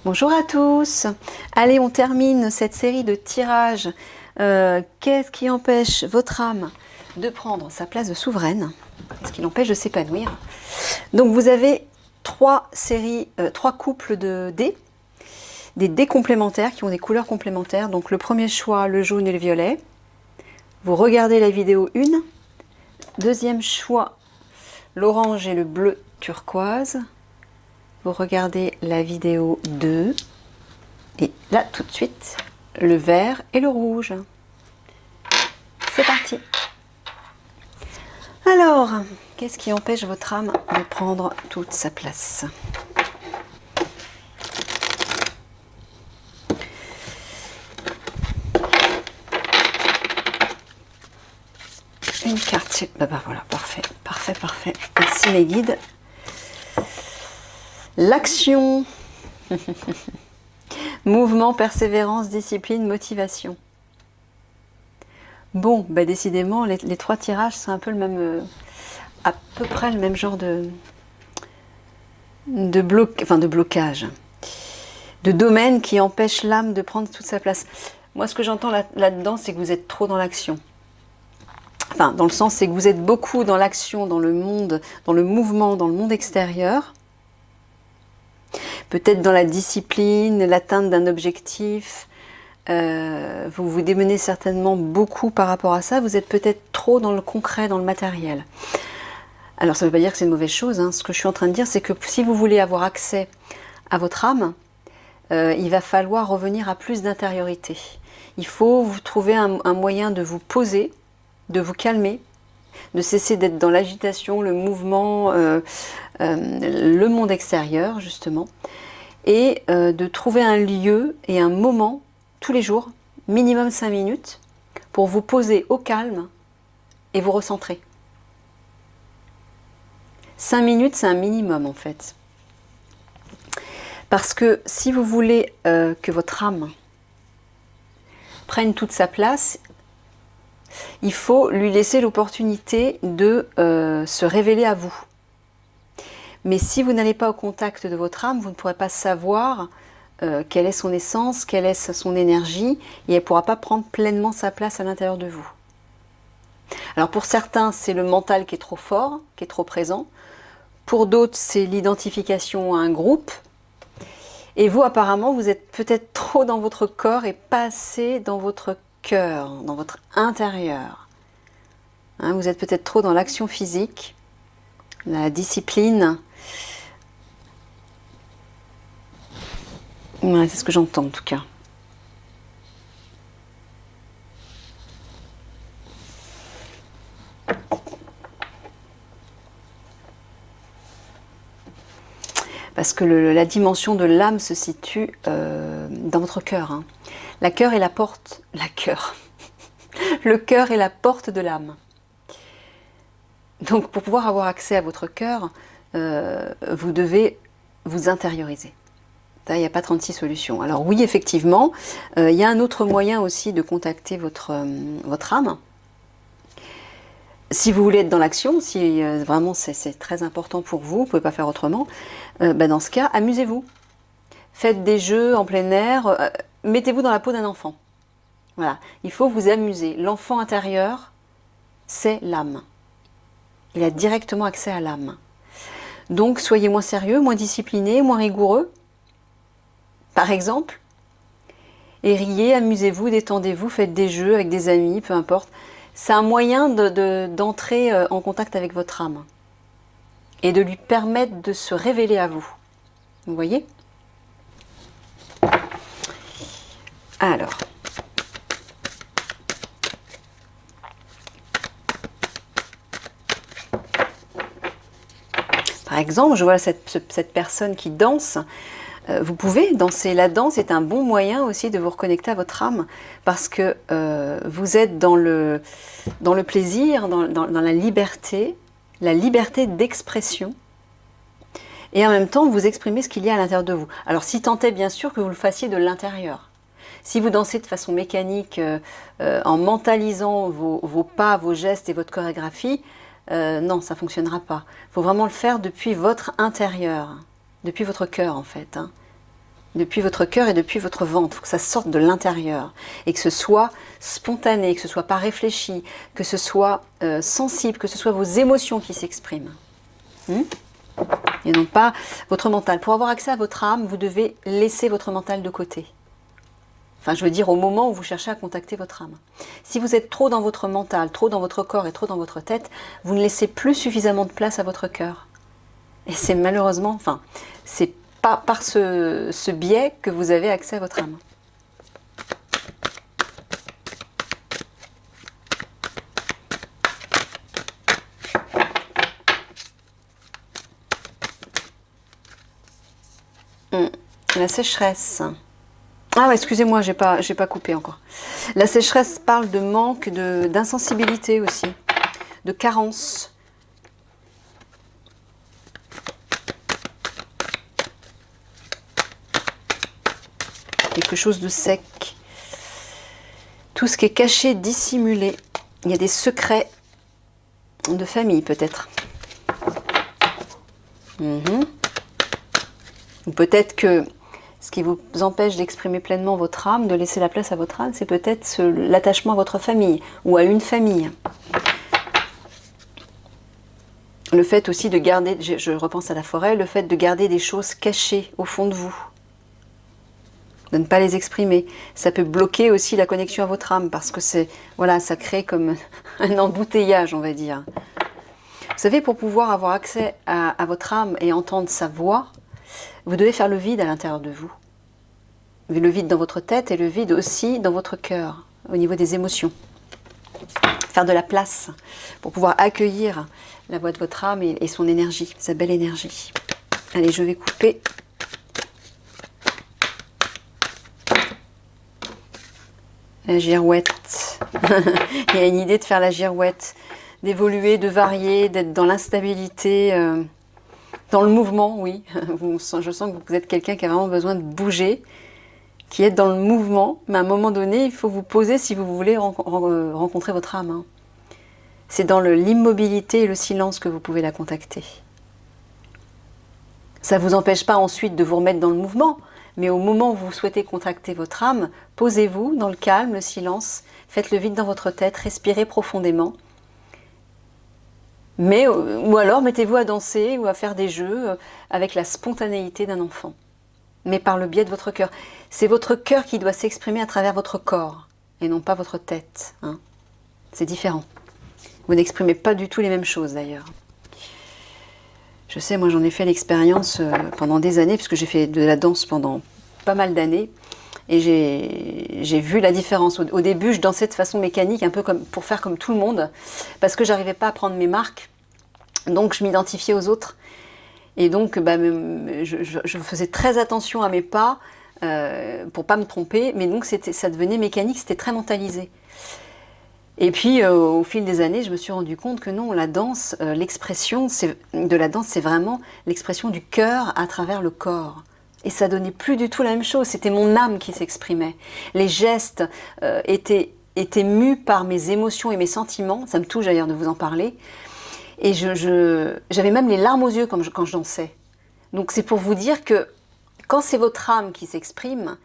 Bonjour à tous. Allez, on termine cette série de tirages. Qu'est-ce qui empêche votre âme de prendre sa place de souveraine? Qu'est-ce qui l'empêche de s'épanouir? Donc vous avez trois couples de dés, des dés complémentaires qui ont des couleurs complémentaires. Donc le premier choix, le jaune et le violet. Vous regardez la vidéo 1. Deuxième choix, l'orange et le bleu turquoise. Vous regardez la vidéo 2 et là tout de suite le vert et le rouge. C'est parti. Alors, qu'est-ce qui empêche votre âme de prendre toute sa place? Une carte. Bah voilà, parfait, parfait, parfait. Merci mes guides. L'action, mouvement, persévérance, discipline, motivation. Bon, bah décidément, les trois tirages, c'est un peu le même, à peu près le même genre de blocage, de domaine qui empêche l'âme de prendre toute sa place. Moi, ce que j'entends là-dedans, c'est que vous êtes trop dans l'action. Enfin, dans le sens, c'est que vous êtes beaucoup dans l'action, dans le monde, dans le mouvement, dans le monde extérieur. Peut-être dans la discipline, l'atteinte d'un objectif. Vous vous démenez certainement beaucoup par rapport à ça. Vous êtes peut-être trop dans le concret, dans le matériel. Alors ça ne veut pas dire que c'est une mauvaise chose. Hein. Ce que je suis en train de dire, c'est que si vous voulez avoir accès à votre âme, il va falloir revenir à plus d'intériorité. Il faut vous trouver un moyen de vous poser, de vous calmer, de cesser d'être dans l'agitation, le mouvement, le monde extérieur justement, et de trouver un lieu et un moment tous les jours, minimum 5 minutes, pour vous poser au calme et vous recentrer. 5 minutes, c'est un minimum en fait. Parce que si vous voulez que votre âme prenne toute sa place, il faut lui laisser l'opportunité de se révéler à vous. Mais si vous n'allez pas au contact de votre âme, vous ne pourrez pas savoir quelle est son essence, quelle est son énergie, et elle ne pourra pas prendre pleinement sa place à l'intérieur de vous. Alors pour certains, c'est le mental qui est trop fort, qui est trop présent. Pour d'autres, c'est l'identification à un groupe. Et vous, apparemment, vous êtes peut-être trop dans votre corps et pas assez dans votre cœur, dans votre intérieur. Hein, vous êtes peut-être trop dans l'action physique, la discipline. Ouais, c'est ce que j'entends en tout cas. Parce que la dimension de l'âme se situe dans votre cœur. Hein. Le cœur est la porte de l'âme. Donc pour pouvoir avoir accès à votre cœur, vous devez vous intérioriser. Il n'y a pas 36 solutions. Alors oui, effectivement, il y a un autre moyen aussi de contacter votre âme. Si vous voulez être dans l'action, si vraiment c'est très important pour vous, vous ne pouvez pas faire autrement, dans ce cas, amusez-vous. Faites des jeux en plein air, mettez-vous dans la peau d'un enfant. Voilà, il faut vous amuser. L'enfant intérieur, c'est l'âme. Il a directement accès à l'âme. Donc soyez moins sérieux, moins discipliné, moins rigoureux. Par exemple, et riez, amusez-vous, détendez-vous, faites des jeux avec des amis, peu importe. C'est un moyen d'entrer en contact avec votre âme et de lui permettre de se révéler à vous. Vous voyez? Alors, par exemple, je vois cette personne qui danse. Vous pouvez danser. La danse est un bon moyen aussi de vous reconnecter à votre âme parce que vous êtes dans le plaisir, dans la liberté d'expression et en même temps vous exprimez ce qu'il y a à l'intérieur de vous. Alors si tant est bien sûr que vous le fassiez de l'intérieur. Si vous dansez de façon mécanique en mentalisant vos pas, vos gestes et votre chorégraphie, non, ça ne fonctionnera pas. Il faut vraiment le faire depuis votre intérieur, depuis votre cœur en fait. Hein. Depuis votre cœur et depuis votre ventre. Il faut que ça sorte de l'intérieur. Et que ce soit spontané, que ce soit pas réfléchi, que ce soit sensible, que ce soit vos émotions qui s'expriment. Et non pas votre mental. Pour avoir accès à votre âme, vous devez laisser votre mental de côté. Enfin, je veux dire au moment où vous cherchez à contacter votre âme. Si vous êtes trop dans votre mental, trop dans votre corps et trop dans votre tête, vous ne laissez plus suffisamment de place à votre cœur. Et c'est malheureusement, enfin, c'est pas par ce biais que vous avez accès à votre âme. La sécheresse. Ah ouais, excusez-moi, j'ai pas coupé encore. La sécheresse parle de manque, d'insensibilité aussi, de carence. Quelque chose de sec. Tout ce qui est caché, dissimulé. Il y a des secrets de famille peut-être. Ou peut-être que ce qui vous empêche d'exprimer pleinement votre âme, de laisser la place à votre âme, c'est peut-être l'attachement à votre famille ou à une famille. Le fait aussi de garder, je repense à la forêt, le fait de garder des choses cachées au fond de vous. De ne pas les exprimer. Ça peut bloquer aussi la connexion à votre âme parce que voilà, ça crée comme un embouteillage, on va dire. Vous savez, pour pouvoir avoir accès à votre âme et entendre sa voix, vous devez faire le vide à l'intérieur de vous. Le vide dans votre tête et le vide aussi dans votre cœur, au niveau des émotions. Faire de la place pour pouvoir accueillir la voix de votre âme et son énergie, sa belle énergie. Allez, je vais couper. La girouette. Il y a une idée de faire la girouette, d'évoluer, de varier, d'être dans l'instabilité, dans le mouvement, oui. Je sens que vous êtes quelqu'un qui a vraiment besoin de bouger, qui est dans le mouvement, mais à un moment donné, il faut vous poser si vous voulez rencontrer votre âme. C'est dans l'immobilité et le silence que vous pouvez la contacter. Ça ne vous empêche pas ensuite de vous remettre dans le mouvement, mais au moment où vous souhaitez contacter votre âme, posez-vous dans le calme, le silence, faites le vide dans votre tête, respirez profondément. Ou alors mettez-vous à danser ou à faire des jeux avec la spontanéité d'un enfant, mais par le biais de votre cœur. C'est votre cœur qui doit s'exprimer à travers votre corps, et non pas votre tête. C'est différent. Vous n'exprimez pas du tout les mêmes choses d'ailleurs. Je sais, moi j'en ai fait l'expérience pendant des années, puisque j'ai fait de la danse pendant pas mal d'années, et j'ai vu la différence. Au début, je dansais de façon mécanique, un peu pour faire comme tout le monde, parce que j'arrivais pas à prendre mes marques, donc je m'identifiais aux autres. Et donc, je faisais très attention à mes pas, pour pas me tromper, mais donc ça devenait mécanique, c'était très mentalisé. Et puis, au fil des années, je me suis rendu compte que non, la danse, l'expression de la danse, c'est vraiment l'expression du cœur à travers le corps. Et ça donnait plus du tout la même chose, c'était mon âme qui s'exprimait. Les gestes étaient mus par mes émotions et mes sentiments, ça me touche d'ailleurs de vous en parler. Et j'avais même les larmes aux yeux quand je dansais. Donc c'est pour vous dire que quand c'est votre âme qui s'exprime,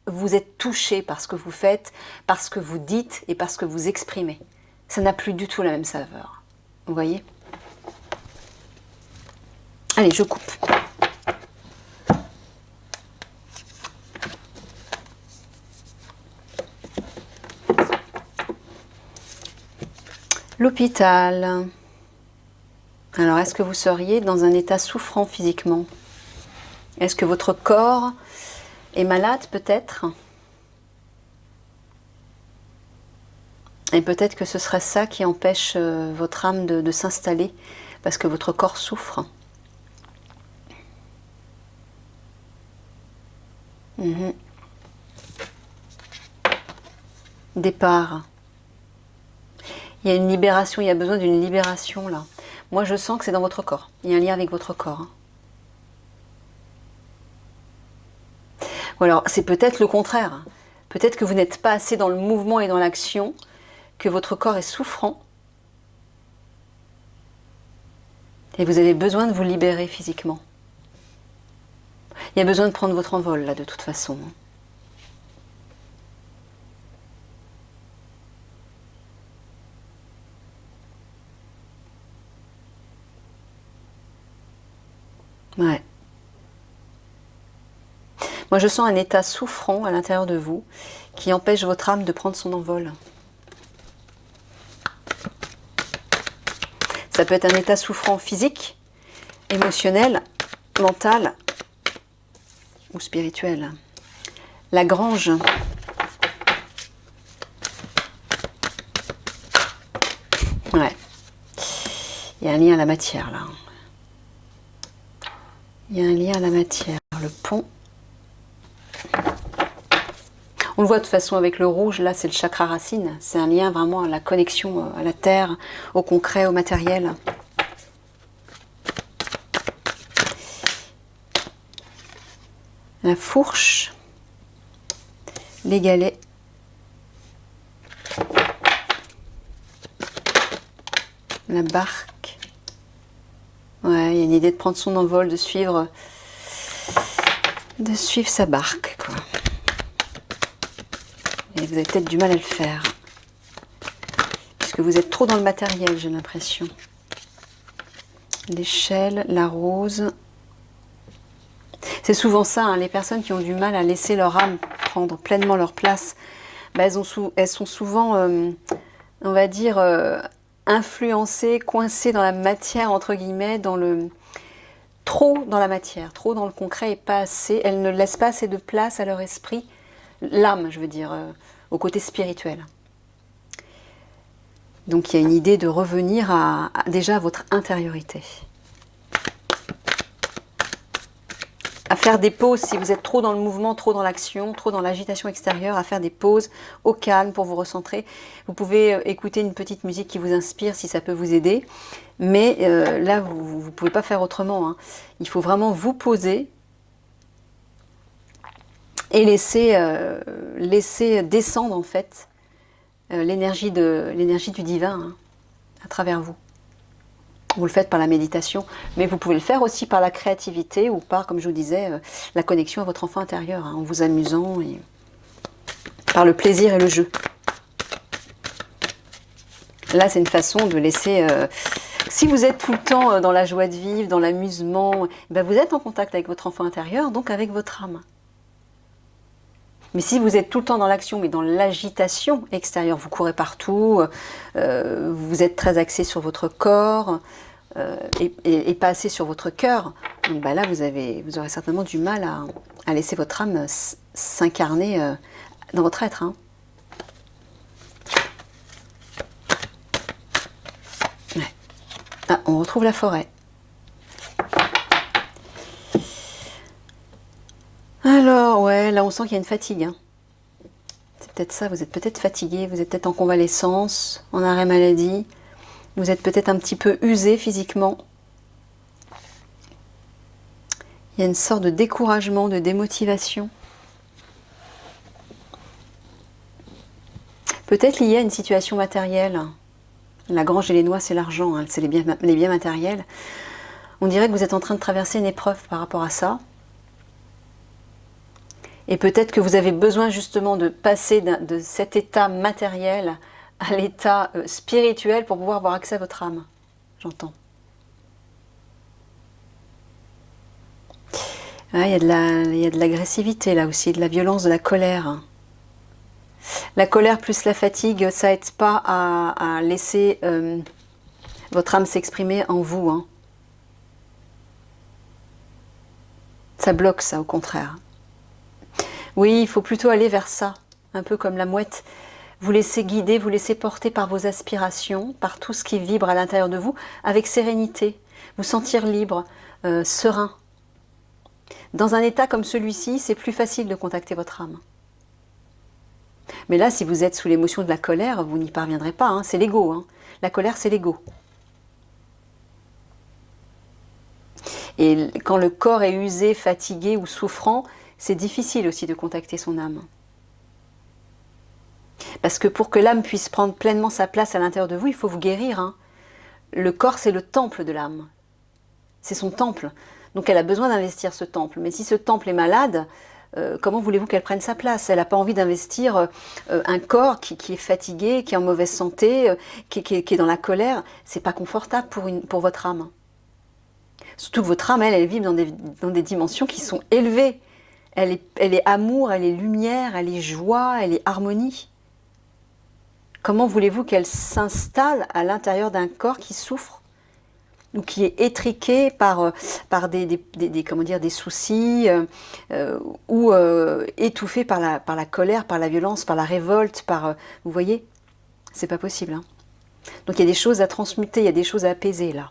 vous êtes touché par ce que vous faites, par ce que vous dites et par ce que vous exprimez. Ça n'a plus du tout la même saveur. Vous voyez ? Allez, je coupe. L'hôpital. Alors, est-ce que vous seriez dans un état souffrant physiquement? Est-ce que votre corps est malade peut-être? Et peut-être que ce serait ça qui empêche votre âme de s'installer, parce que votre corps souffre. Départ. Il y a une libération, il y a besoin d'une libération là. Moi je sens que c'est dans votre corps. Il y a un lien avec votre corps. Ou alors c'est peut-être le contraire. Peut-être que vous n'êtes pas assez dans le mouvement et dans l'action, que votre corps est souffrant. Et vous avez besoin de vous libérer physiquement. Il y a besoin de prendre votre envol, là, de toute façon. Ouais. Moi, je sens un état souffrant à l'intérieur de vous qui empêche votre âme de prendre son envol. Ça peut être un état souffrant physique, émotionnel, mental ou spirituel. La grange. Ouais. Il y a un lien à la matière, là. Il y a un lien à la matière. Le pont. On le voit de toute façon avec le rouge, là c'est le chakra racine. C'est un lien vraiment à la connexion à la terre, au concret, au matériel. La fourche. Les galets. La barque. Ouais, il y a une idée de prendre son envol, de suivre sa barque, quoi. Et vous avez peut-être du mal à le faire. Puisque vous êtes trop dans le matériel, j'ai l'impression. L'échelle, la rose. C'est souvent ça, hein, les personnes qui ont du mal à laisser leur âme prendre pleinement leur place, bah, elles sont souvent, on va dire, influencées, coincées dans la matière, entre guillemets, trop dans la matière, trop dans le concret et pas assez. Elles ne laissent pas assez de place à leur esprit, l'âme, je veux dire, au côté spirituel. Donc il y a une idée de revenir déjà à votre intériorité. À faire des pauses si vous êtes trop dans le mouvement, trop dans l'action, trop dans l'agitation extérieure, à faire des pauses au calme pour vous recentrer. Vous pouvez écouter une petite musique qui vous inspire si ça peut vous aider. Mais là, vous ne pouvez pas faire autrement, hein. Il faut vraiment vous poser et laisser descendre en fait l'énergie du divin, hein, à travers vous. Vous le faites par la méditation, mais vous pouvez le faire aussi par la créativité ou par, comme je vous disais, la connexion à votre enfant intérieur, hein, en vous amusant et par le plaisir et le jeu. Là, c'est une façon de laisser... si vous êtes tout le temps dans la joie de vivre, dans l'amusement, ben vous êtes en contact avec votre enfant intérieur, donc avec votre âme. Mais si vous êtes tout le temps dans l'action, mais dans l'agitation extérieure, vous courez partout, vous êtes très axé sur votre corps et pas assez sur votre cœur, donc bah là vous aurez certainement du mal à laisser votre âme s'incarner dans votre être, hein. Ouais. Ah, on retrouve la forêt. Alors, ouais, là on sent qu'il y a une fatigue, hein. C'est peut-être ça, vous êtes peut-être fatigué, vous êtes peut-être en convalescence, en arrêt maladie, vous êtes peut-être un petit peu usé physiquement. Il y a une sorte de découragement, de démotivation. Peut-être lié à une situation matérielle. La grange et les noix, c'est l'argent, hein, c'est les biens matériels. On dirait que vous êtes en train de traverser une épreuve par rapport à ça. Et peut-être que vous avez besoin justement de passer de cet état matériel à l'état spirituel pour pouvoir avoir accès à votre âme. J'entends. Ouais, il y a de l'agressivité là aussi, de la violence, de la colère. La colère plus la fatigue, ça aide pas à laisser votre âme s'exprimer en vous, hein. Ça bloque ça, au contraire. Oui, il faut plutôt aller vers ça, un peu comme la mouette. Vous laissez guider, vous laissez porter par vos aspirations, par tout ce qui vibre à l'intérieur de vous, avec sérénité. Vous sentir libre, serein. Dans un état comme celui-ci, c'est plus facile de contacter votre âme. Mais là, si vous êtes sous l'émotion de la colère, vous n'y parviendrez pas, hein, c'est l'ego, hein. La colère, c'est l'ego. Et quand le corps est usé, fatigué ou souffrant, c'est difficile aussi de contacter son âme. Parce que pour que l'âme puisse prendre pleinement sa place à l'intérieur de vous, il faut vous guérir, hein. Le corps, c'est le temple de l'âme. C'est son temple. Donc elle a besoin d'investir ce temple. Mais si ce temple est malade, comment voulez-vous qu'elle prenne sa place? Elle n'a pas envie d'investir un corps qui est fatigué, qui est en mauvaise santé, qui est dans la colère. C'est pas confortable pour votre âme. Surtout que votre âme, elle vit dans des dimensions qui sont élevées. Elle est amour, elle est lumière, elle est joie, elle est harmonie. Comment voulez-vous qu'elle s'installe à l'intérieur d'un corps qui souffre ou qui est étriqué par comment dire, des soucis ou étouffé par la colère, par la violence, par la révolte, vous voyez, c'est pas possible. Hein. Donc il y a des choses à transmuter, il y a des choses à apaiser là.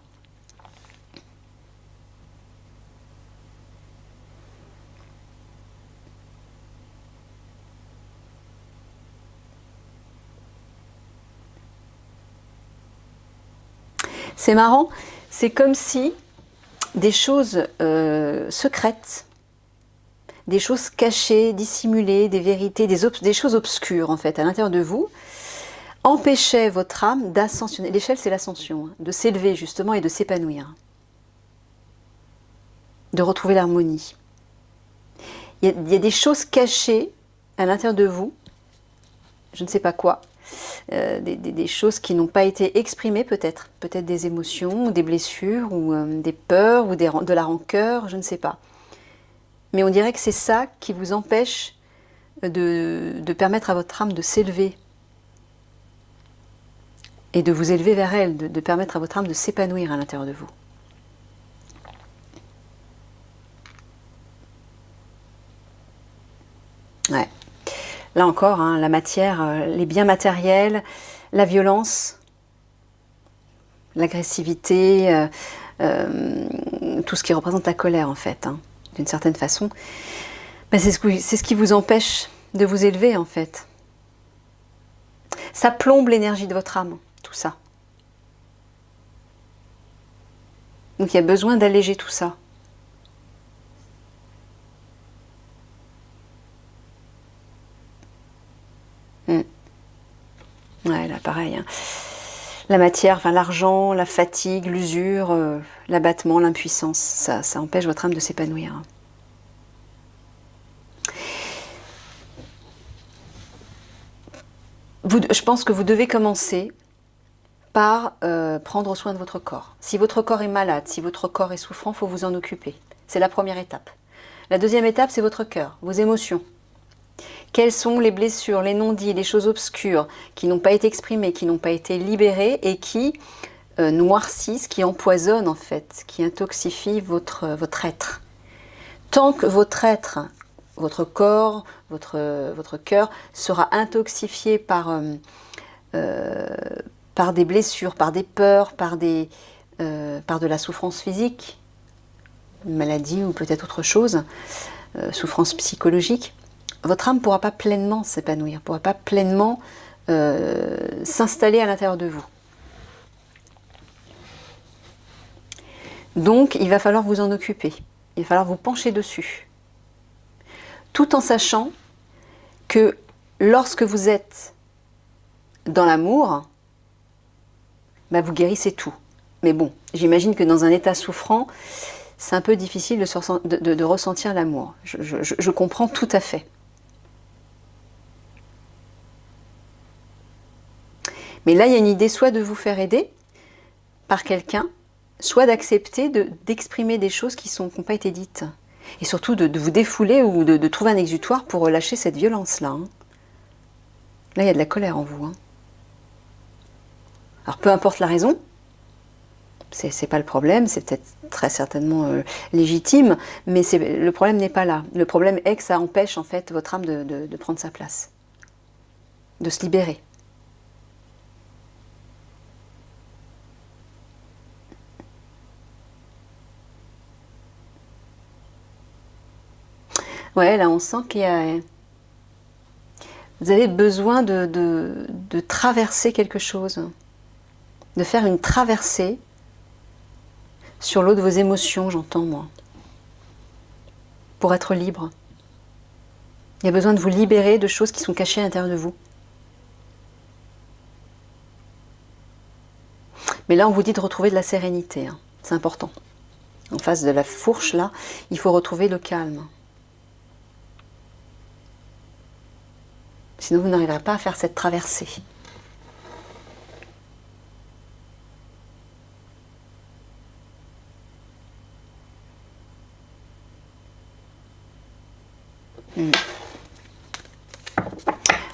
C'est marrant, c'est comme si des choses secrètes, des choses cachées, dissimulées, des vérités, des choses obscures en fait à l'intérieur de vous, empêchaient votre âme d'ascensionner. L'échelle, c'est l'ascension, hein, de s'élever justement et de s'épanouir, de retrouver l'harmonie. Il y a des choses cachées à l'intérieur de vous, je ne sais pas quoi, des choses qui n'ont pas été exprimées peut-être des émotions, ou des blessures, ou des peurs, ou de la rancœur, je ne sais pas. Mais on dirait que c'est ça qui vous empêche de permettre à votre âme de s'élever et de vous élever vers elle, de permettre à votre âme de s'épanouir à l'intérieur de vous. Ouais. Là encore, hein, la matière, les biens matériels, la violence, l'agressivité, tout ce qui représente la colère en fait, hein, d'une certaine façon, ben c'est ce qui vous empêche de vous élever en fait. Ça plombe l'énergie de votre âme, tout ça. Donc il y a besoin d'alléger tout ça. Ouais, là pareil. Hein. La matière, enfin l'argent, la fatigue, l'usure, l'abattement, l'impuissance, ça empêche votre âme de s'épanouir. Je pense que vous devez commencer par prendre soin de votre corps. Si votre corps est malade, si votre corps est souffrant, il faut vous en occuper. C'est la première étape. La deuxième étape, c'est votre cœur, vos émotions. Quelles sont les blessures, les non-dits, les choses obscures qui n'ont pas été exprimées, qui n'ont pas été libérées et qui noircissent, qui empoisonnent en fait, qui intoxifient votre être. Tant que votre être, votre corps, votre cœur sera intoxifié par des blessures, par des peurs, par de la souffrance physique, une maladie ou peut-être autre chose, souffrance psychologique, votre âme ne pourra pas pleinement s'épanouir, ne pourra pas pleinement s'installer à l'intérieur de vous. Donc, il va falloir vous en occuper. Il va falloir vous pencher dessus. Tout en sachant que lorsque vous êtes dans l'amour, bah vous guérissez tout. Mais bon, j'imagine que dans un état souffrant, c'est un peu difficile de ressentir l'amour. Je comprends tout à fait. Mais là, il y a une idée soit de vous faire aider par quelqu'un, soit d'accepter d'exprimer des choses qui n'ont pas été dites. Et surtout de vous défouler ou de trouver un exutoire pour relâcher cette violence-là. Hein. Là, il y a de la colère en vous. Hein. Alors, peu importe la raison, c'est pas le problème, c'est peut-être très certainement légitime, mais le problème n'est pas là. Le problème est que ça empêche en fait votre âme de prendre sa place, de se libérer. Ouais, là on sent qu'il y a... Vous avez besoin de traverser quelque chose, de faire une traversée sur l'eau de vos émotions, j'entends moi, pour être libre. Il y a besoin de vous libérer de choses qui sont cachées à l'intérieur de vous. Mais là on vous dit de retrouver de la sérénité, hein. C'est important. en face de la fourche, là, il faut retrouver le calme. Sinon, vous n'arriverez pas à faire cette traversée.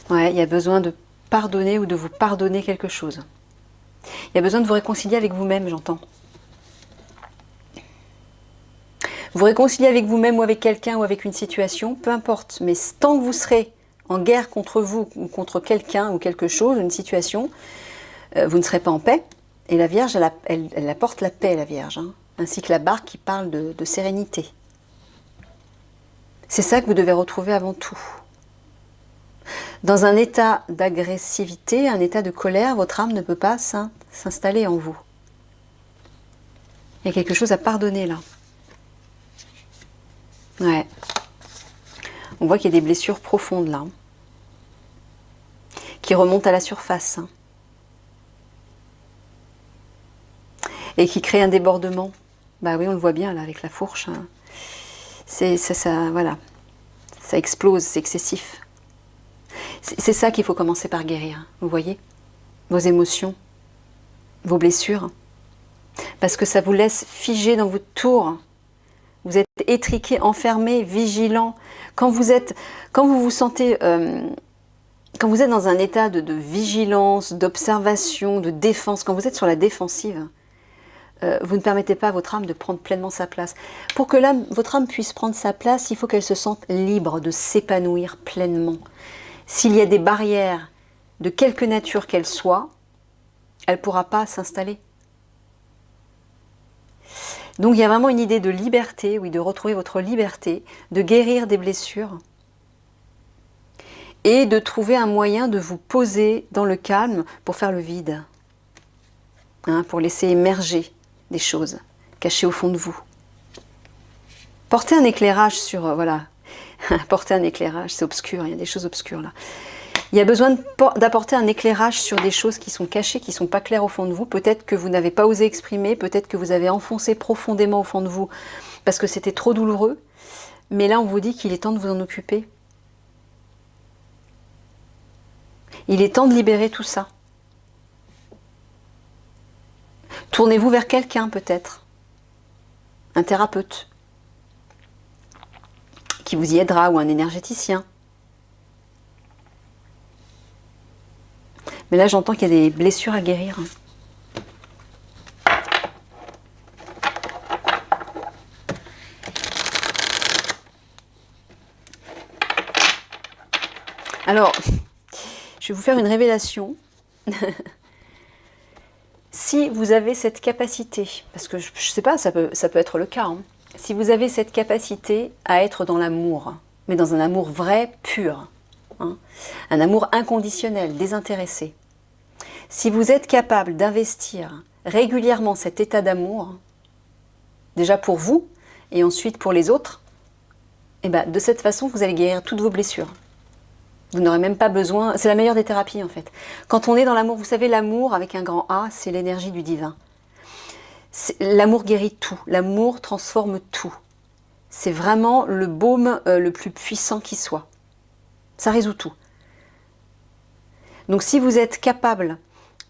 Ouais, il y a besoin de pardonner ou de vous pardonner quelque chose. Il y a besoin de vous réconcilier avec vous-même, j'entends. Vous réconcilier avec vous-même ou avec quelqu'un ou avec une situation, peu importe. Mais tant que vous serez en guerre contre vous ou contre quelqu'un ou quelque chose, une situation, vous ne serez pas en paix. Et la Vierge, elle apporte la paix, la Vierge. Hein, ainsi que la barque qui parle de sérénité. C'est ça que vous devez retrouver avant tout. Dans un état d'agressivité, un état de colère, votre âme ne peut pas s'installer en vous. Il y a quelque chose à pardonner là. Ouais. On voit qu'il y a des blessures profondes là. Qui remontent à la surface. Et qui créent un débordement. Bah oui, on le voit bien là avec la fourche. Hein. Voilà. Ça explose, c'est excessif. C'est ça qu'il faut commencer par guérir, vous voyez? Vos émotions, vos blessures. Parce que ça vous laisse figé dans votre tour. Vous êtes étriqué, enfermé, vigilant. Quand vous vous sentez, quand vous êtes dans un état de vigilance, d'observation, de défense, quand vous êtes sur la défensive, vous ne permettez pas à votre âme de prendre pleinement sa place. Pour que votre âme puisse prendre sa place, il faut qu'elle se sente libre de s'épanouir pleinement. S'il y a des barrières, de quelque nature qu'elles soient, elle ne pourra pas s'installer. Donc il y a vraiment une idée de liberté, oui, de retrouver votre liberté, de guérir des blessures et de trouver un moyen de vous poser dans le calme pour faire le vide, hein, pour laisser émerger des choses cachées au fond de vous. Portez un éclairage sur, voilà, porter un éclairage, c'est obscur, il y a des choses obscures là. Il y a besoin d'apporter un éclairage sur des choses qui sont cachées, qui ne sont pas claires au fond de vous. Peut-être que vous n'avez pas osé exprimer, peut-être que vous avez enfoncé profondément au fond de vous parce que c'était trop douloureux. Mais là, on vous dit qu'il est temps de vous en occuper. Il est temps de libérer tout ça. Tournez-vous vers quelqu'un peut-être, un thérapeute, qui vous y aidera, ou un énergéticien. Mais là, j'entends qu'il y a des blessures à guérir. Alors, je vais vous faire une révélation. Si vous avez cette capacité, parce que je ne sais pas, ça peut être le cas, hein. Si vous avez cette capacité à être dans l'amour, mais dans un amour vrai, pur, hein, un amour inconditionnel, désintéressé, si vous êtes capable d'investir régulièrement cet état d'amour, déjà pour vous et ensuite pour les autres, et ben de cette façon, vous allez guérir toutes vos blessures. Vous n'aurez même pas besoin, c'est la meilleure des thérapies en fait. Quand on est dans l'amour, vous savez, l'amour avec un grand A, c'est l'énergie du divin. L'amour guérit tout, l'amour transforme tout. C'est vraiment le baume le plus puissant qui soit. Ça résout tout. Donc si vous êtes capable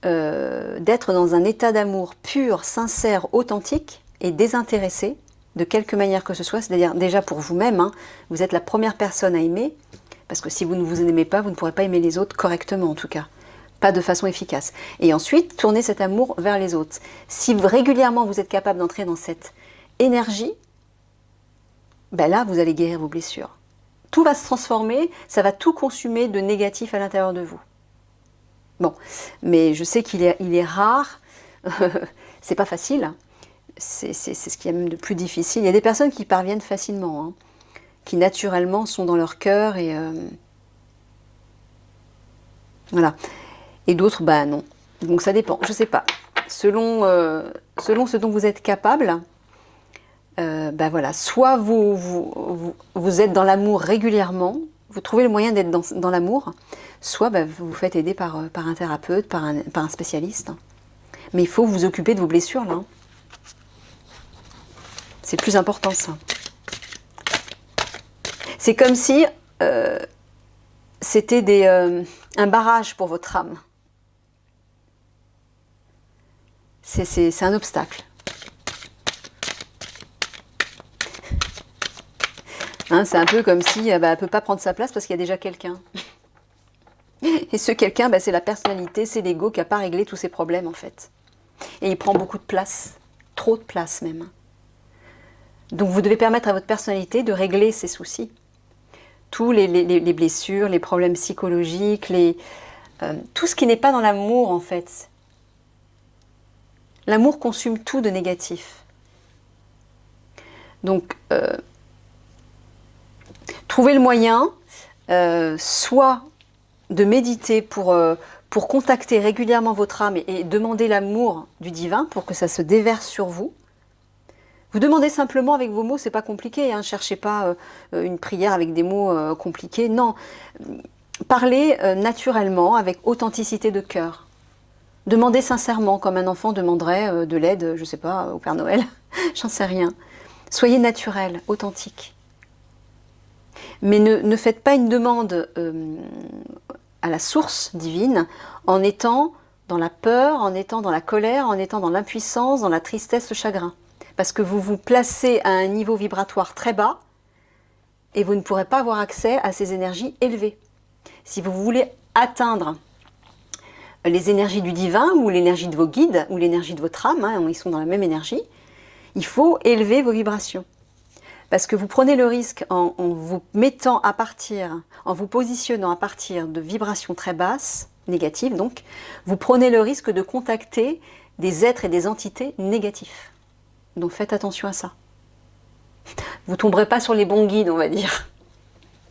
d'être dans un état d'amour pur, sincère, authentique et désintéressé, de quelque manière que ce soit, c'est-à-dire déjà pour vous-même, hein, vous êtes la première personne à aimer, parce que si vous ne vous aimez pas, vous ne pourrez pas aimer les autres correctement en tout cas, pas de façon efficace. Et ensuite, tournez cet amour vers les autres. Si régulièrement vous êtes capable d'entrer dans cette énergie, ben là vous allez guérir vos blessures. Tout va se transformer, ça va tout consumer de négatif à l'intérieur de vous. Bon, mais je sais qu'il est rare, c'est pas facile, c'est ce qu'il y a même de plus difficile. Il y a des personnes qui parviennent facilement, hein, qui naturellement sont dans leur cœur et voilà. Et d'autres, bah non. Donc ça dépend, je sais pas. Selon ce dont vous êtes capable, bah voilà, soit vous êtes dans l'amour régulièrement, vous trouvez le moyen d'être dans l'amour, soit bah, vous vous faites aider par un thérapeute, par un spécialiste. Mais il faut vous occuper de vos blessures là. C'est plus important ça. C'est comme si c'était un barrage pour votre âme. C'est un obstacle. Hein, c'est un peu comme si elle ne peut pas prendre sa place parce qu'il y a déjà quelqu'un. Et ce quelqu'un, c'est la personnalité, c'est l'ego qui n'a pas réglé tous ses problèmes en fait. Et il prend beaucoup de place, trop de place même. Donc vous devez permettre à votre personnalité de régler ses soucis. Tous les blessures, les problèmes psychologiques, tout ce qui n'est pas dans l'amour en fait. L'amour consume tout de négatif. Donc, trouvez le moyen, soit de méditer pour contacter régulièrement votre âme et demander l'amour du divin pour que ça se déverse sur vous. Vous demandez simplement avec vos mots, c'est pas compliqué, hein, cherchez pas une prière avec des mots compliqués, non. Parlez naturellement, avec authenticité de cœur. Demandez sincèrement, comme un enfant demanderait de l'aide, je sais pas, au Père Noël, j'en sais rien. Soyez naturel, authentique. Mais ne faites pas une demande à la source divine en étant dans la peur, en étant dans la colère, en étant dans l'impuissance, dans la tristesse, le chagrin. Parce que vous vous placez à un niveau vibratoire très bas et vous ne pourrez pas avoir accès à ces énergies élevées. Si vous voulez atteindre les énergies du divin ou l'énergie de vos guides ou l'énergie de votre âme, hein, ils sont dans la même énergie, il faut élever vos vibrations. Parce que vous prenez le risque en vous mettant à partir, en vous positionnant à partir de vibrations très basses, négatives donc, vous prenez le risque de contacter des êtres et des entités négatifs. Donc faites attention à ça. Vous ne tomberez pas sur les bons guides, on va dire.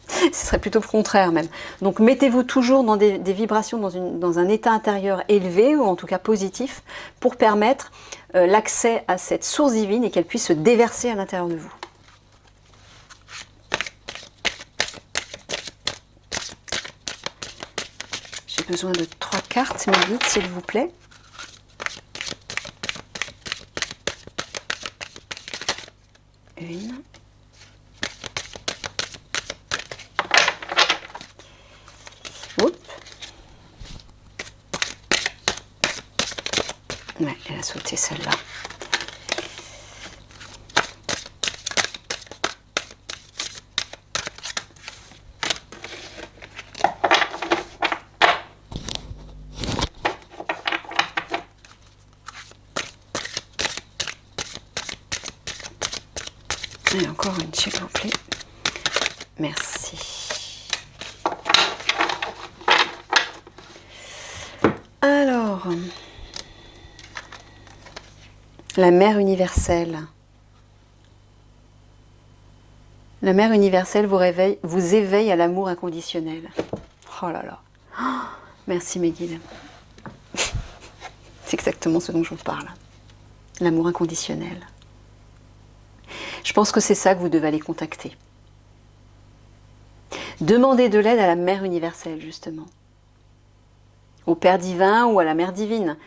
Ce serait plutôt le contraire même. Donc mettez-vous toujours dans des vibrations, dans un état intérieur élevé, ou en tout cas positif, pour permettre l'accès à cette source divine et qu'elle puisse se déverser à l'intérieur de vous. J'ai besoin de 3 cartes, mes guides, s'il vous plaît. Une. Oups. Ouais, elle a sauté celle-là. Et encore une, s'il vous plaît. Merci. Alors, la mère universelle. La mère universelle vous éveille à l'amour inconditionnel. Oh là là. Oh, merci mes guides. C'est exactement ce dont je vous parle. L'amour inconditionnel. Je pense que c'est ça que vous devez aller contacter. Demandez de l'aide à la Mère universelle, justement. Au Père divin ou à la Mère divine.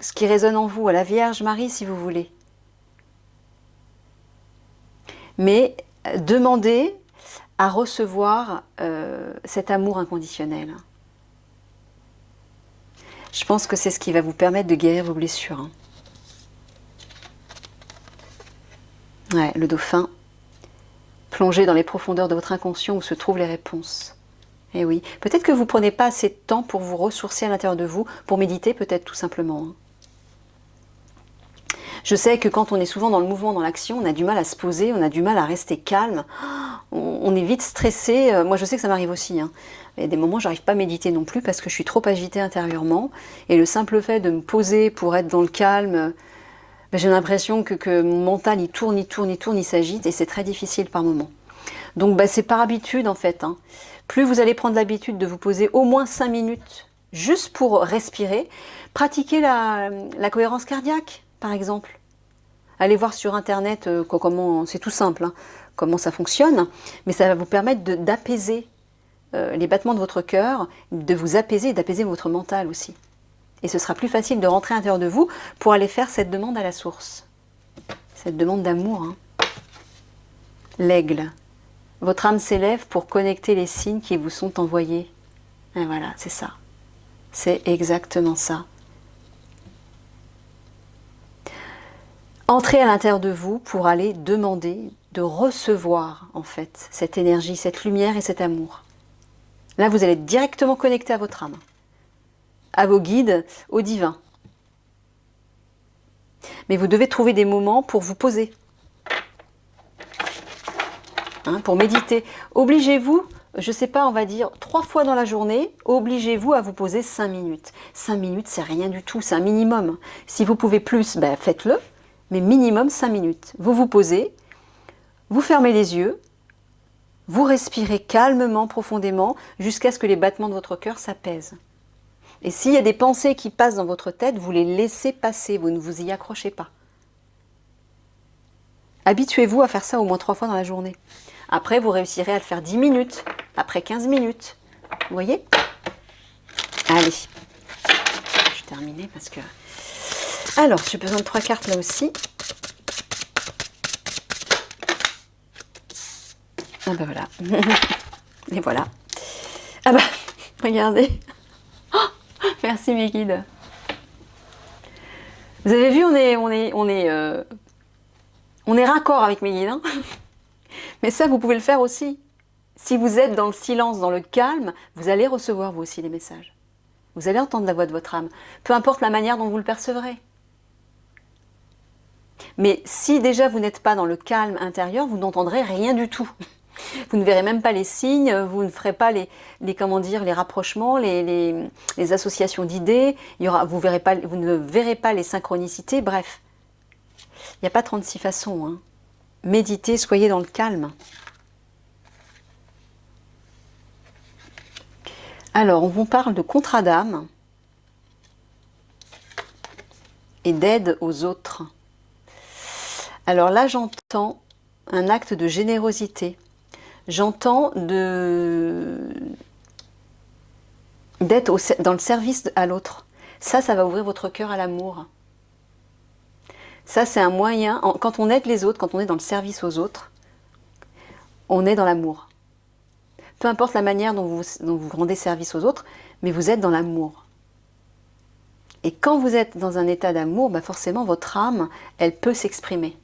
Ce qui résonne en vous, à la Vierge Marie, si vous voulez. Mais demandez à recevoir cet amour inconditionnel. Je pense que c'est ce qui va vous permettre de guérir vos blessures. Hein. Ouais, le dauphin, plongez dans les profondeurs de votre inconscient où se trouvent les réponses. Et oui, peut-être que vous ne prenez pas assez de temps pour vous ressourcer à l'intérieur de vous, pour méditer peut-être tout simplement. Hein. Je sais que quand on est souvent dans le mouvement, dans l'action, on a du mal à se poser, on a du mal à rester calme, on est vite stressé. Moi je sais que ça m'arrive aussi. Hein. Il y a des moments où je n'arrive pas à méditer non plus parce que je suis trop agitée intérieurement. Et le simple fait de me poser pour être dans le calme... j'ai l'impression que mon mental, il tourne, il s'agite et c'est très difficile par moment. Donc c'est par habitude en fait. Hein. Plus vous allez prendre l'habitude de vous poser au moins 5 minutes juste pour respirer, pratiquez la cohérence cardiaque par exemple. Allez voir sur internet comment, c'est tout simple, hein, comment ça fonctionne, mais ça va vous permettre d'apaiser les battements de votre cœur, de vous apaiser et d'apaiser votre mental aussi. Et ce sera plus facile de rentrer à l'intérieur de vous pour aller faire cette demande à la source. Cette demande d'amour. Hein. L'aigle. Votre âme s'élève pour connecter les signes qui vous sont envoyés. Et voilà, c'est ça. C'est exactement ça. Entrez à l'intérieur de vous pour aller demander de recevoir, en fait, cette énergie, cette lumière et cet amour. Là, vous allez être directement connecté à votre âme, à vos guides, au divin. Mais vous devez trouver des moments pour vous poser, hein, pour méditer. Obligez-vous, je ne sais pas, on va dire 3 fois dans la journée, obligez-vous à vous poser 5 minutes. 5 minutes, c'est rien du tout, c'est un minimum. Si vous pouvez plus, ben faites-le, mais minimum 5 minutes. Vous vous posez, vous fermez les yeux, vous respirez calmement, profondément, jusqu'à ce que les battements de votre cœur s'apaisent. Et s'il y a des pensées qui passent dans votre tête, vous les laissez passer, vous ne vous y accrochez pas. Habituez-vous à faire ça au moins 3 fois dans la journée. Après, vous réussirez à le faire 10 minutes, après 15 minutes. Vous voyez? Allez, je vais terminer parce que... Alors, j'ai besoin de 3 cartes là aussi. Ah ben voilà. Et voilà. Ah ben, regardez. Oh, merci mes guides. Vous avez vu, on est raccord avec mes guides. Hein, mais ça, vous pouvez le faire aussi. Si vous êtes dans le silence, dans le calme, vous allez recevoir vous aussi les messages. Vous allez entendre la voix de votre âme. Peu importe la manière dont vous le percevrez. Mais si déjà vous n'êtes pas dans le calme intérieur, vous n'entendrez rien du tout. Vous ne verrez même pas les signes, vous ne ferez pas les rapprochements, les associations d'idées, vous ne verrez pas les synchronicités, bref. Il n'y a pas 36 façons. Hein. Méditez, soyez dans le calme. Alors, on vous parle de contrat d'âme et d'aide aux autres. Alors là, j'entends un acte de générosité. J'entends d'être dans le service à l'autre. Ça va ouvrir votre cœur à l'amour. Ça, c'est un moyen, quand on aide les autres, quand on est dans le service aux autres, on est dans l'amour. Peu importe la manière dont vous rendez service aux autres, mais vous êtes dans l'amour. Et quand vous êtes dans un état d'amour, bah forcément, votre âme, elle peut s'exprimer.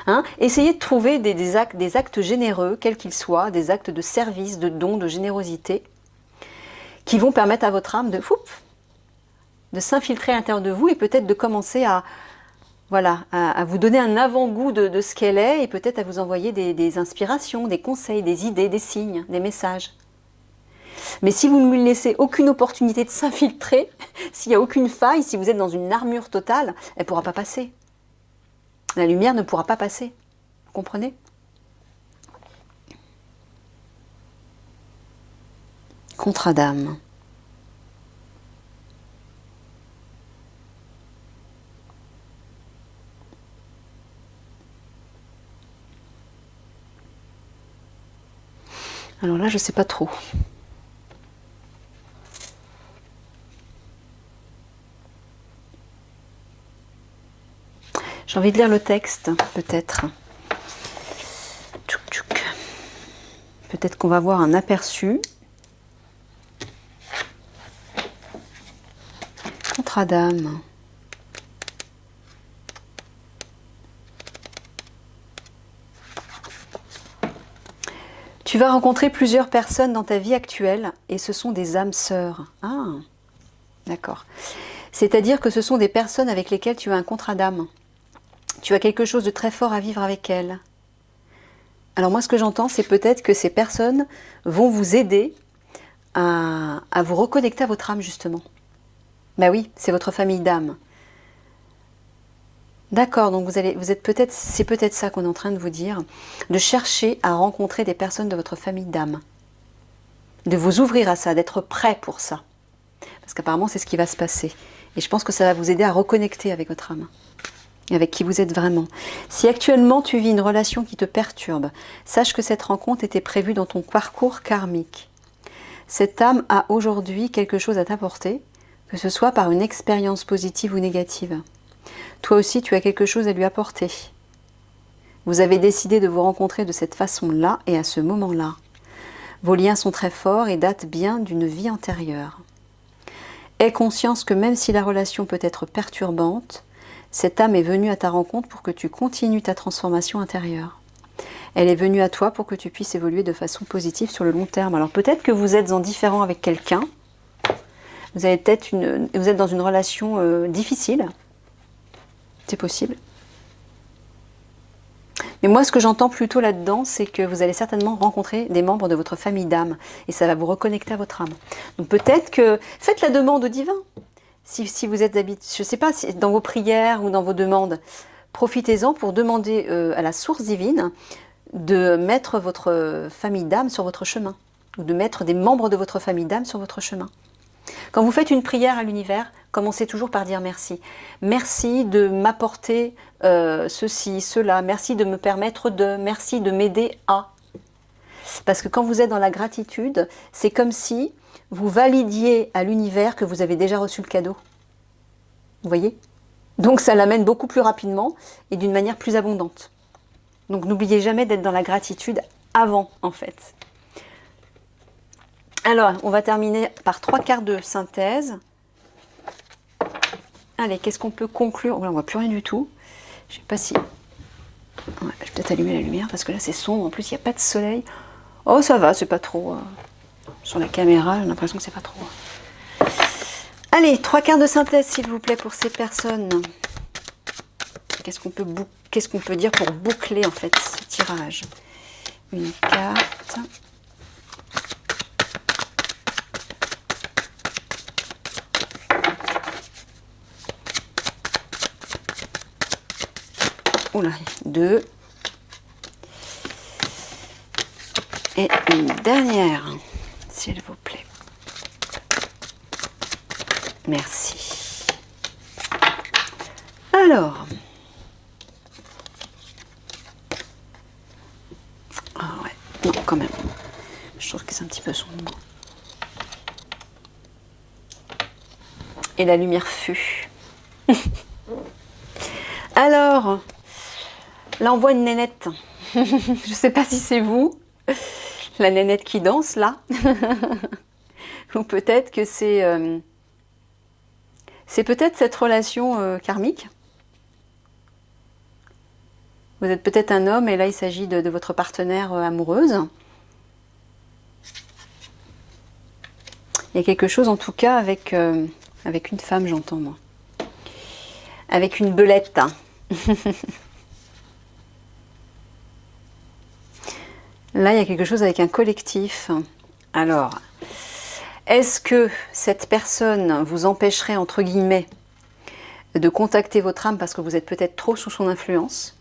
Hein? Essayez de trouver des actes généreux, quels qu'ils soient, des actes de service, de don, de générosité, qui vont permettre à votre âme de s'infiltrer à l'intérieur de vous et peut-être de commencer à vous donner un avant-goût de ce qu'elle est et peut-être à vous envoyer des inspirations, des conseils, des idées, des signes, des messages. Mais si vous ne lui laissez aucune opportunité de s'infiltrer, s'il n'y a aucune faille, si vous êtes dans une armure totale, elle ne pourra pas passer. La lumière ne pourra pas passer. Vous comprenez? Contrat d'âme. Alors là, je ne sais pas trop. J'ai envie de lire le texte, peut-être. Peut-être qu'on va avoir un aperçu. Contrat d'âme. Tu vas rencontrer plusieurs personnes dans ta vie actuelle et ce sont des âmes sœurs. Ah, d'accord. C'est-à-dire que ce sont des personnes avec lesquelles tu as un contrat d'âme. Tu as quelque chose de très fort à vivre avec elles. Alors moi, ce que j'entends, c'est peut-être que ces personnes vont vous aider à vous reconnecter à votre âme, justement. Ben oui, c'est votre famille d'âme. D'accord, donc c'est peut-être ça qu'on est en train de vous dire, de chercher à rencontrer des personnes de votre famille d'âme. De vous ouvrir à ça, d'être prêt pour ça. Parce qu'apparemment, c'est ce qui va se passer. Et je pense que ça va vous aider à reconnecter avec votre âme. Et avec qui vous êtes vraiment. Si actuellement tu vis une relation qui te perturbe, sache que cette rencontre était prévue dans ton parcours karmique. Cette âme a aujourd'hui quelque chose à t'apporter, que ce soit par une expérience positive ou négative. Toi aussi, tu as quelque chose à lui apporter. Vous avez décidé de vous rencontrer de cette façon-là et à ce moment-là. Vos liens sont très forts et datent bien d'une vie antérieure. Aie conscience que même si la relation peut être perturbante, cette âme est venue à ta rencontre pour que tu continues ta transformation intérieure. Elle est venue à toi pour que tu puisses évoluer de façon positive sur le long terme. Alors peut-être que vous êtes en différend avec quelqu'un, vous êtes dans une relation difficile, c'est possible. Mais moi, ce que j'entends plutôt là-dedans, c'est que vous allez certainement rencontrer des membres de votre famille d'âme et ça va vous reconnecter à votre âme. Donc peut-être que faites la demande au divin. Si vous êtes habitué, je ne sais pas, si dans vos prières ou dans vos demandes, profitez-en pour demander à la source divine de mettre votre famille d'âme sur votre chemin, ou de mettre des membres de votre famille d'âme sur votre chemin. Quand vous faites une prière à l'univers, commencez toujours par dire merci. Merci de m'apporter ceci, cela, merci de me permettre de, merci de m'aider à. Parce que quand vous êtes dans la gratitude, c'est comme si vous validiez à l'univers que vous avez déjà reçu le cadeau. Vous voyez? Donc ça l'amène beaucoup plus rapidement et d'une manière plus abondante. Donc n'oubliez jamais d'être dans la gratitude avant, en fait. Alors, on va terminer par 3 quarts de synthèse. Allez, qu'est-ce qu'on peut conclure? Oh, là, on ne voit plus rien du tout. Je ne sais pas si... Ouais, je vais peut-être allumer la lumière parce que là, c'est sombre. En plus, il n'y a pas de soleil. Oh, ça va, c'est pas trop... Sur la caméra, j'ai l'impression que c'est pas trop... Allez, 3 quarts de synthèse, s'il vous plaît, pour ces personnes. Qu'est-ce qu'on peut dire pour boucler, en fait, ce tirage? Une carte... Oula, 2. Et une dernière, s'il vous plaît. Merci. Alors. Ah ouais, non, quand même. Je trouve que c'est un petit peu sombre. Et la lumière fut. Alors... Là, on voit une nénette. Je ne sais pas si c'est vous, la nénette qui danse, là. Ou peut-être que c'est peut-être cette relation karmique. Vous êtes peut-être un homme, et là, il s'agit de votre partenaire amoureuse. Il y a quelque chose, en tout cas, avec une femme, j'entends, moi. Avec une belette. Là, il y a quelque chose avec un collectif. Alors, est-ce que cette personne vous empêcherait, entre guillemets, de contacter votre âme parce que vous êtes peut-être trop sous son influence?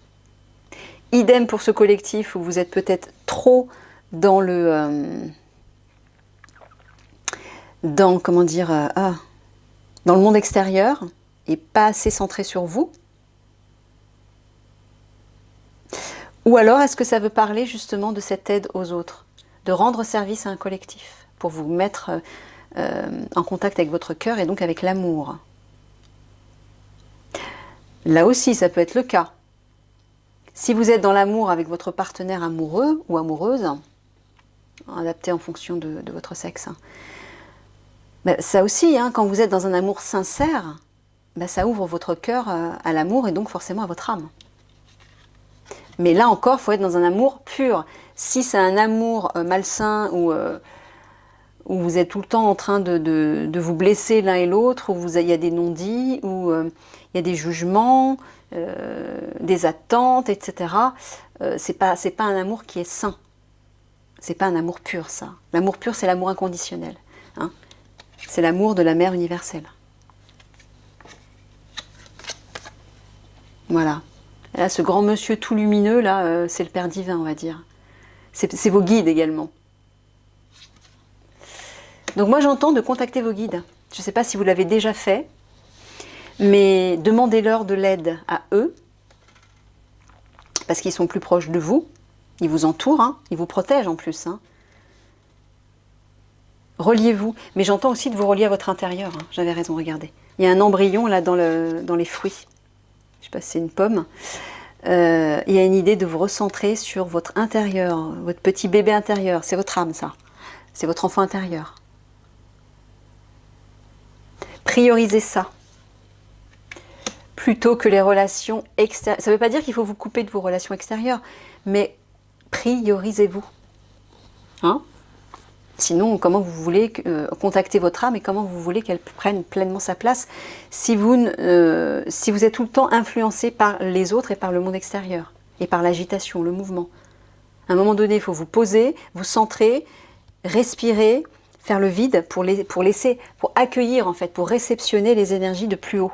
Idem pour ce collectif où vous êtes peut-être trop dans le... dans le monde extérieur et pas assez centré sur vous? Ou alors, est-ce que ça veut parler justement de cette aide aux autres, de rendre service à un collectif, pour vous mettre en contact avec votre cœur et donc avec l'amour? Là aussi, ça peut être le cas. Si vous êtes dans l'amour avec votre partenaire amoureux ou amoureuse, adapté en fonction de votre sexe, ben, ça aussi, hein, quand vous êtes dans un amour sincère, ben, ça ouvre votre cœur à l'amour et donc forcément à votre âme. Mais là encore, il faut être dans un amour pur. Si c'est un amour malsain où vous êtes tout le temps en train de vous blesser l'un et l'autre, où il y a des non-dits, où il y a des jugements, des attentes, etc., c'est pas un amour qui est sain. C'est pas un amour pur, ça. L'amour pur, c'est l'amour inconditionnel. Hein. C'est l'amour de la mère universelle. Voilà. Là, ce grand monsieur tout lumineux, là, c'est le Père divin, on va dire. C'est vos guides également. Donc moi, j'entends de contacter vos guides. Je ne sais pas si vous l'avez déjà fait, mais demandez-leur de l'aide à eux, parce qu'ils sont plus proches de vous. Ils vous entourent, hein, ils vous protègent en plus. Hein. Reliez-vous. Mais j'entends aussi de vous relier à votre intérieur. Hein. J'avais raison, regardez. Il y a un embryon là dans les fruits. Je ne sais pas si c'est une pomme. il y a une idée de vous recentrer sur votre intérieur, votre petit bébé intérieur. C'est votre âme, ça. C'est votre enfant intérieur. Priorisez ça. Plutôt que les relations extérieures. Ça ne veut pas dire qu'il faut vous couper de vos relations extérieures, mais priorisez-vous. Hein? Sinon, comment vous voulez contacter votre âme et comment vous voulez qu'elle prenne pleinement sa place si vous êtes tout le temps influencé par les autres et par le monde extérieur et par l'agitation, le mouvement. À un moment donné, il faut vous poser, vous centrer, respirer, faire le vide pour accueillir en fait, pour réceptionner les énergies de plus haut.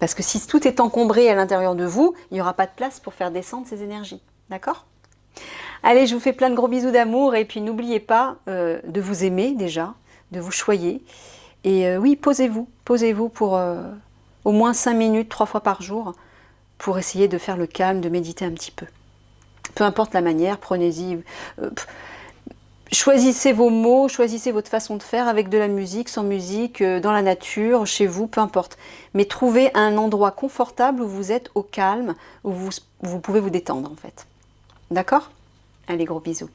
Parce que si tout est encombré à l'intérieur de vous, il n'y aura pas de place pour faire descendre ces énergies. D'accord ? Allez, je vous fais plein de gros bisous d'amour et puis n'oubliez pas de vous aimer déjà, de vous choyer. Et oui, posez-vous pour au moins 5 minutes, 3 fois par jour, pour essayer de faire le calme, de méditer un petit peu. Peu importe la manière, prenez-y... choisissez vos mots, choisissez votre façon de faire avec de la musique, sans musique, dans la nature, chez vous, peu importe. Mais trouvez un endroit confortable où vous êtes au calme, où vous pouvez vous détendre en fait. D'accord ? Allez, gros bisous.